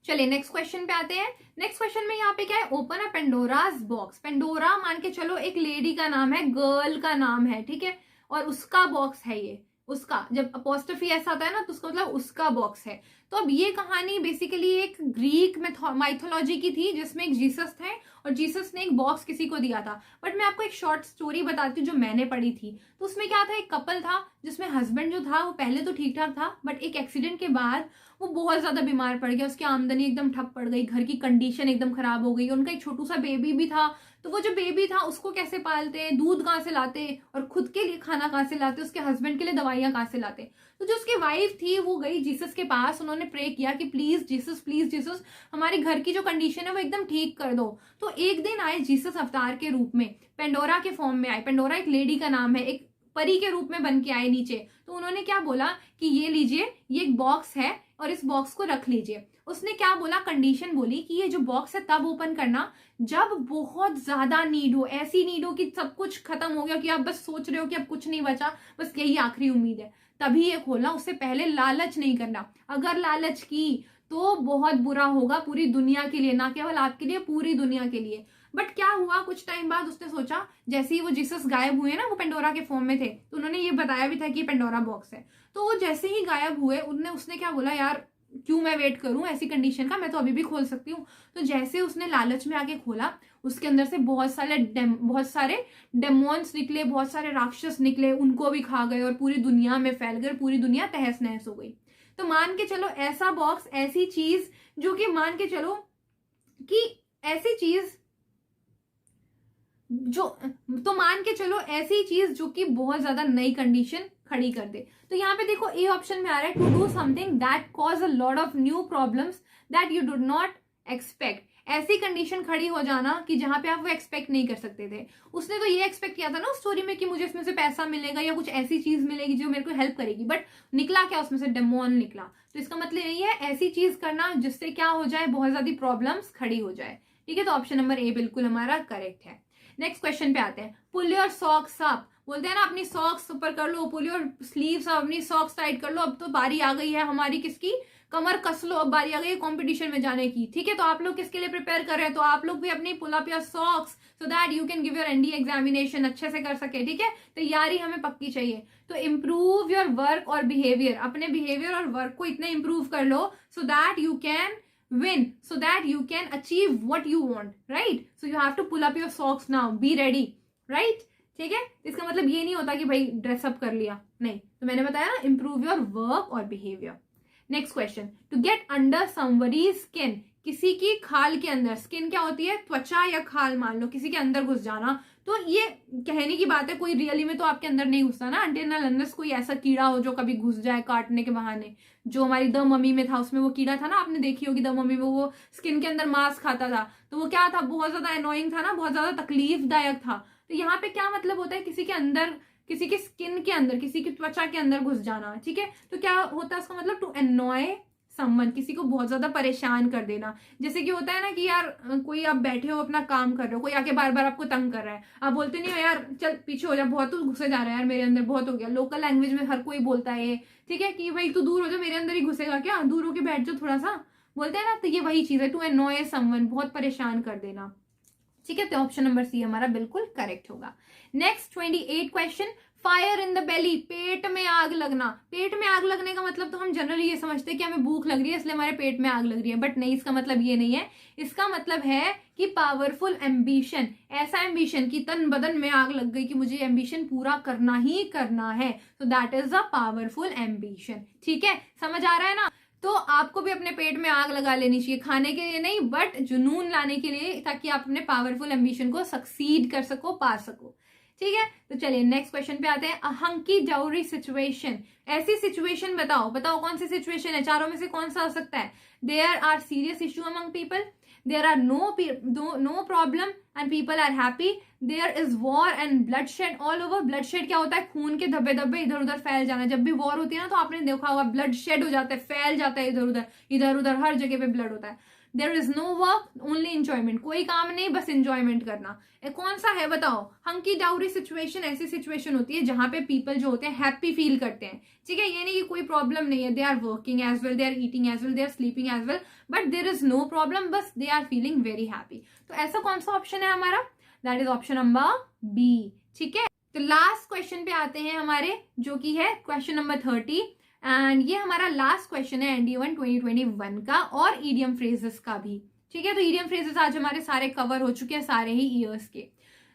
चलिए नेक्स्ट क्वेश्चन पे आते हैं। नेक्स्ट क्वेश्चन में यहाँ पे क्या है? Open a Pandora's box. Pandora मान के चलो एक लेडी का नाम है, गर्ल का नाम है, ठीक है, और उसका बॉक्स है ये, उसका जब अपोस्ट्रोफी ऐसा आता है ना तो उसका मतलब उसका बॉक्स है। तो अब ये कहानी बेसिकली एक ग्रीक माइथोलॉजी की थी, जिसमें एक जीसस थे और जीसस ने एक बॉक्स किसी को दिया था। बट मैं आपको एक शॉर्ट स्टोरी बताती हूँ जो मैंने पढ़ी थी। तो उसमें क्या था, एक कपल था जिसमें हस्बैंड जो था वो पहले तो ठीक ठाक था, बट एक एक्सीडेंट के बाद वो बहुत ज्यादा बीमार पड़ गया, उसकी आमदनी एकदम ठप पड़ गई, घर की कंडीशन एकदम खराब हो गई, उनका एक छोटू सा बेबी भी था। तो वो जो बेबी था उसको कैसे पालते, दूध कहाँ से लाते, और खुद के लिए खाना कहाँ से लाते, उसके हस्बैंड के लिए दवाइयां कहाँ से लाते। तो जो उसकी वाइफ थी वो गई जीसस के पास, उन्होंने प्रे किया कि प्लीज जीसस हमारे घर की जो कंडीशन है वो एकदम ठीक कर दो। तो एक दिन आए जीसस अवतार के रूप में, पेंडोरा के फॉर्म में आए। पेंडोरा एक लेडी का नाम है, एक परी के रूप में बन के आए नीचे। तो उन्होंने क्या बोला कि ये लीजिए, ये एक बॉक्स है और इस बॉक्स को रख लीजिए। उसने क्या बोला, कंडीशन बोली कि ये जो बॉक्स है तब ओपन करना जब बहुत ज्यादा नीड हो, ऐसी नीड हो कि सब कुछ खत्म हो गया, कि आप बस सोच रहे हो कि अब कुछ नहीं बचा, बस यही आखिरी उम्मीद है, तभी ये खोलना। उससे पहले लालच नहीं करना। अगर लालच की तो बहुत बुरा होगा पूरी दुनिया के लिए, ना केवल आपके लिए, पूरी दुनिया के लिए। बट क्या हुआ, कुछ टाइम बाद उसने सोचा, जैसे ही वो जीसस गायब हुए ना, वो पेंडोरा के फॉर्म में थे, तो उन्होंने ये बताया भी था कि पेंडोरा बॉक्स है। तो वो जैसे ही गायब हुए, उसने क्या बोला, यार क्यों मैं वेट करूं ऐसी कंडीशन का, मैं तो अभी भी खोल सकती हूँ। तो जैसे उसने लालच में आके खोला, उसके अंदर से बहुत सारे डेमोन्स निकले, बहुत सारे राक्षस निकले, उनको भी खा गए और पूरी दुनिया में फैल गए, पूरी दुनिया तहस नहस हो गई। तो मान के चलो ऐसा बॉक्स, ऐसी चीज जो कि मान के चलो कि ऐसी चीज ऐसी चीज जो कि बहुत ज्यादा नई कंडीशन खड़ी कर दे। तो यहाँ पे देखो ए ऑप्शन में आ रहा है to do something that cause a lot of new problems that you do not expect. ऐसी कंडीशन खड़ी हो जाना कि जहां पे आप वो एक्सपेक्ट नहीं कर सकते थे। उसने तो ये एक्सपेक्ट किया था ना स्टोरी में कि मुझे इसमें से पैसा मिलेगा या कुछ ऐसी चीज मिलेगी जो मेरे को हेल्प करेगी, बट निकला क्या, उसमें से डेमोन निकला। तो इसका मतलब यही है, ऐसी चीज करना जिससे क्या हो जाए, बहुत ज्यादा प्रॉब्लम्स खड़ी हो जाए। ठीक है, तो ऑप्शन नंबर ए बिल्कुल हमारा करेक्ट है। नेक्स्ट क्वेश्चन पे आते हैं। पुल योर सॉक्स अप, बोलते हैं ना अपनी सॉक्स ऊपर कर लो, पुल योर स्लीव्स अप, अपनी सॉक्स टाइट कर लो। अब तो बारी आ गई है हमारी किसकी, कमर कस लो, अब बारी आ गई है कंपटीशन में जाने की। ठीक है, तो आप लोग किसके लिए प्रिपेयर कर रहे हैं, तो आप लोग भी अपनी pull up your socks so that you can give your NDA examination अच्छे से कर सके। ठीक है, तैयारी हमें पक्की चाहिए। तो इम्प्रूव योर वर्क और बिहेवियर, अपने बिहेवियर और वर्क को इतना इम्प्रूव कर लो so that you can win, so that you can achieve what you want, right? So you have to pull up your socks now, be ready, right? ठीक है, इसका मतलब ये नहीं होता कि भाई ड्रेसअप कर लिया, नहीं। तो मैंने बताया ना, improve your work और behavior। Next question, to get under somebody's skin, किसी की खाल के अंदर, स्किन क्या होती है, त्वचा या खाल, मान लो किसी के अंदर घुस जाना। तो ये कहने की बात है, कोई रियली में तो आपके अंदर नहीं घुसता ना, until unless कोई ऐसा कीड़ा हो जो कभी घुस जाए काटने के बहाने। जो हमारी द मम्मी में था, उसमें वो कीड़ा था ना, आपने देखी होगी द मम्मी में, वो स्किन के अंदर मांस खाता था। तो वो क्या था, बहुत ज्यादा एनोइंग था ना, बहुत ज्यादा तकलीफदायक था। तो यहाँ पे क्या मतलब होता है, किसी के अंदर, किसी की स्किन के अंदर, किसी की त्वचा के अंदर घुस जाना। ठीक है, तो क्या होता है उसका मतलब, टू एनॉय समवन, किसी को बहुत ज्यादा परेशान कर देना। जैसे कि होता है ना कि यार कोई आप बैठे हो अपना काम कर रहे हो, कोई आके बार बार आपको तंग कर रहा है, आप बोलते नहीं हो यार चल पीछे हो जा, बहुत तू घुसे जा रहा है यार मेरे अंदर, बहुत हो गया। लोकल लैंग्वेज में हर कोई बोलता है, ठीक है, कि भाई तू दूर हो जा, मेरे अंदर ही घुसेगा क्या, दूर होके बैठ जाओ थोड़ा सा, बोलते हैं ना। तो ये वही चीज है, टू एनॉय समवन, बहुत परेशान कर देना। ठीक है, तो ऑप्शन नंबर सी हमारा बिल्कुल करेक्ट होगा। Next 28 question, fire in the belly, पेट में आग लगना। पेट में आग लगने का मतलब तो हम जनरली ये समझते हैं कि हमें भूख लग रही है इसलिए हमारे पेट में आग लग रही है, बट नहीं, इसका मतलब ये नहीं है। इसका मतलब है कि पावरफुल एम्बिशन, ऐसा एम्बिशन कि तन बदन में आग लग गई कि मुझे एम्बिशन पूरा करना ही करना है, तो that is a powerful ambition. ठीक है, समझ आ रहा है ना। तो आपको भी अपने पेट में आग लगा लेनी चाहिए, खाने के लिए नहीं बट जुनून लाने के लिए, ताकि आप अपने पावरफुल एम्बिशन को सक्सीड कर सको, पा सको। ठीक है, तो चलिए नेक्स्ट क्वेश्चन पे आते हैं। अ हंकी डॉरी सिचुएशन, ऐसी सिचुएशन बताओ, बताओ कौन सी सिचुएशन है, चारों में से कौन सा हो सकता है। There are serious issue among people, there are no problem and people are happy, there is war and bloodshed all over. Bloodshed क्या होता है, खून के धब्बे धब्बे इधर उधर फैल जाना। जब भी वॉर होती है ना, तो आपने देखा होगा ब्लड शेड हो जाता है, फैल जाता है इधर उधर हर जगह पे ब्लड होता है। There is no work only enjoyment, कोई काम नहीं बस इंजॉयमेंट करना। कौन सा है बताओ। हंकी डाउरी सिचुएशन ऐसी सिचुएशन होती है जहां पे पीपल जो होते हैं हैप्पी फील करते हैं। ठीक है, ये नहीं कि कोई प्रॉब्लम नहीं है, they are working as well, they are eating as well, they are sleeping as well, but there is no problem, बस they are feeling very happy. तो ऐसा कौन सा ऑप्शन है हमारा, that is option number B. ठीक है, तो लास्ट क्वेश्चन पे आते हैं हमारे, जो कि है क्वेश्चन नंबर 30, एंड ये हमारा लास्ट क्वेश्चन है ND1 2021 का, और ईडियम फ्रेजेस का भी। ठीक है, तो ईडियम फ्रेजेस आज हमारे सारे कवर हो चुके हैं, सारे ही ईयर्स के।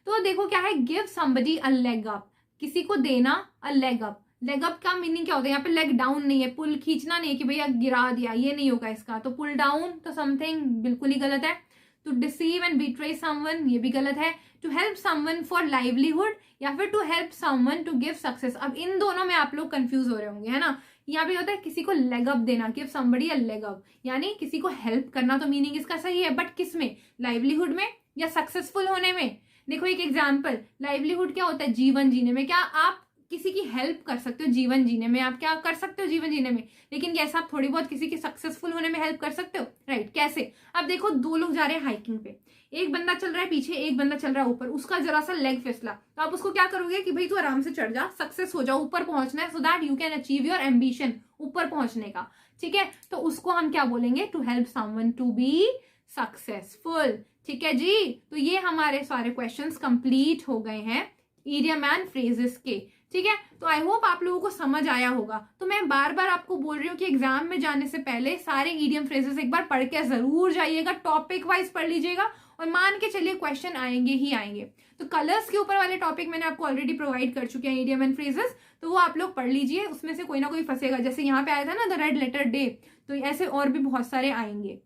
तो देखो क्या है, give somebody a leg up, किसी को देना a leg up. Leg up का मीनिंग क्या होता है, यहाँ पे लेग डाउन नहीं है, पुल खींचना नहीं है कि भैया गिरा दिया, ये नहीं होगा इसका। तो पुल डाउन तो समथिंग बिल्कुल ही गलत है। To deceive and betray someone, ये भी गलत है। To help someone for livelihood, या फिर to help someone to give success. अब इन दोनों में आप लोग कंफ्यूज हो रहे होंगे, है ना। यहाँ पे होता है किसी को लेग अप देना, give somebody a leg up, यानी किसी को हेल्प करना, तो मीनिंग इसका सही है, बट किस में, लाइवलीहुड में या सक्सेसफुल होने में। देखो एक एग्जाम्पल, लाइवलीहुड क्या होता है, जीवन जीने में। क्या आप किसी की हेल्प कर सकते हो जीवन जीने में, आप क्या कर सकते हो जीवन जीने में, लेकिन कैसा आप थोड़ी बहुत किसी की सक्सेसफुल होने में हेल्प कर सकते हो, राइट। कैसे, अब देखो दो लोग जा रहे हैं हाइकिंग पे, एक बंदा चल रहा है पीछे, एक बंदा चल रहा है ऊपर, उसका जरा सा लेग फिसला, तो आप उसको क्या करोगे कि भाई तू आराम से चढ़ जा, सक्सेस हो जाओ, ऊपर पहुंचना है, सो that you can achieve your ambition, ऊपर पहुंचने का। ठीक है, तो उसको हम क्या बोलेंगे, to help someone to be successful. ठीक है जी। तो ये हमारे सारे क्वेश्चंस कंप्लीट हो गए हैं इडियम एंड फ्रेजेस के। ठीक है, तो आई होप आप लोगों को समझ आया होगा। तो मैं बार बार आपको बोल रही हूँ कि एग्जाम में जाने से पहले सारे इडियम फ्रेजेस एक बार पढ़ के जरूर जाइएगा, टॉपिक वाइज पढ़ लीजिएगा और मान के चलिए क्वेश्चन आएंगे ही आएंगे। तो कलर्स के ऊपर वाले टॉपिक मैंने आपको ऑलरेडी प्रोवाइड कर चुके हैं, इडियम एंड फ्रेजेस, तो वो आप लोग पढ़ लीजिए, उसमें से कोई ना कोई फंसेगा। जैसे यहाँ पे आया था ना द रेड लेटर डे, तो ऐसे और भी बहुत सारे आएंगे।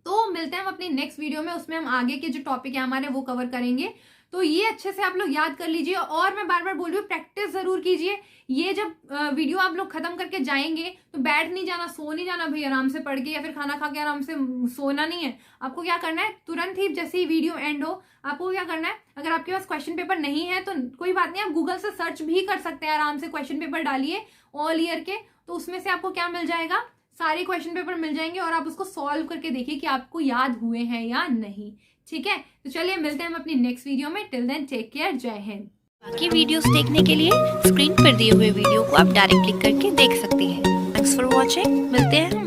तो मिलते हैं हम अपनी नेक्स्ट वीडियो में, उसमें हम आगे के जो टॉपिक है हमारे वो कवर करेंगे। तो ये अच्छे से आप लोग याद कर लीजिए और मैं बार बार बोल रही हूँ प्रैक्टिस जरूर कीजिए। ये जब वीडियो आप लोग खत्म करके जाएंगे तो बैठ नहीं जाना, सो नहीं जाना भाई आराम से पढ़ के, या फिर खाना खा के आराम से सोना नहीं है। आपको क्या करना है, तुरंत ही जैसे ही वीडियो एंड हो आपको क्या करना है, अगर आपके पास क्वेश्चन पेपर नहीं है तो कोई बात नहीं, आप गूगल से सर्च भी कर सकते हैं आराम से। क्वेश्चन पेपर डालिए ऑल ईयर के, तो उसमें से आपको क्या मिल जाएगा, सारे क्वेश्चन पेपर मिल जाएंगे और आप उसको सॉल्व करके देखिए कि आपको याद हुए हैं या नहीं। ठीक है, तो चलिए मिलते हैं हम अपनी नेक्स्ट वीडियो में। टिल देन टेक केयर, जय हिंद। बाकी वीडियोस देखने के लिए स्क्रीन पर दिए हुए वीडियो को आप डायरेक्ट क्लिक करके देख सकती हैं। Thanks for watching. मिलते हैं हम